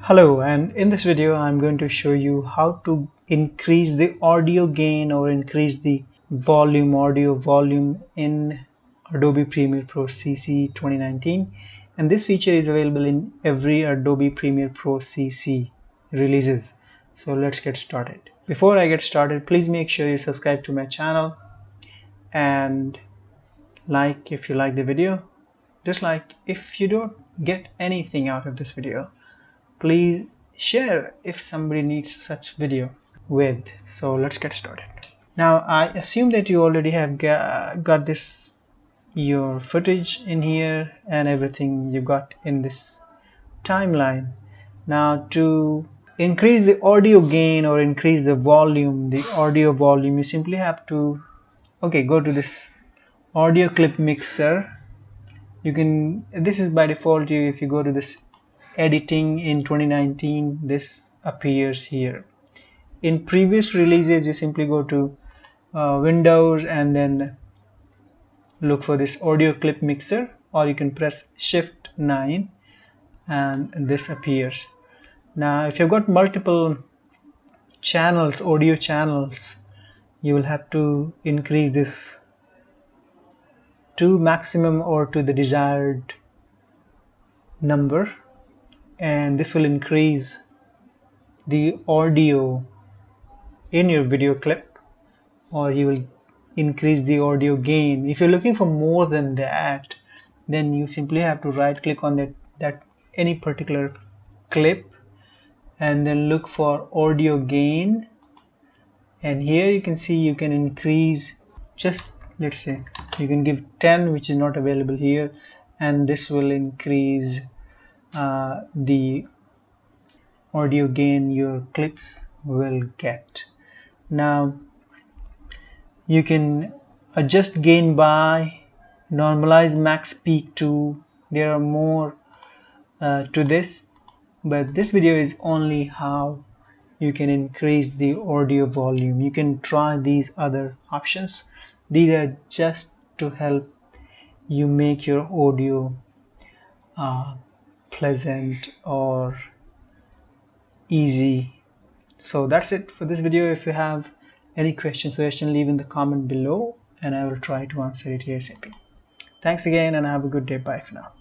Hello, and in this video I'm going to show you how to increase the audio gain or increase the audio volume in Adobe Premiere Pro CC 2019, and this feature is available in every Adobe Premiere Pro CC releases. So let's get started. Before I get started, please make sure you subscribe to my channel and like if you like the video, dislike if you don't get anything out of this video. Please share if somebody needs such video with. So let's get started. Now I assume that you already have got this your footage in here and everything you got in this timeline. Now to increase the audio gain or increase the audio volume, you simply have to go to this audio clip mixer. This is by default. If you go to this editing in 2019, this appears here. In previous releases, you simply go to Windows and then look for this audio clip mixer, or you can press Shift 9 and this appears. Now if you've got multiple channels, audio channels, you will have to increase this to maximum or to the desired number, and this will increase the audio in your video clip, or you will increase the audio gain. If you're looking for more than that, then you simply have to right click on that any particular clip and then look for audio gain, and here you can see you can increase, just let's say you can give 10, which is not available here, and this will increase the audio gain your clips will get. Now you can adjust gain by normalize max peak to. There are more to this, but this video is only how you can increase the audio volume. You can try these other options. These are just to help you make your audio pleasant or easy. So that's it for this video. If you have any questions, suggestion, leave in the comment below and I will try to answer it ASAP. Thanks again and have a good day. Bye for now.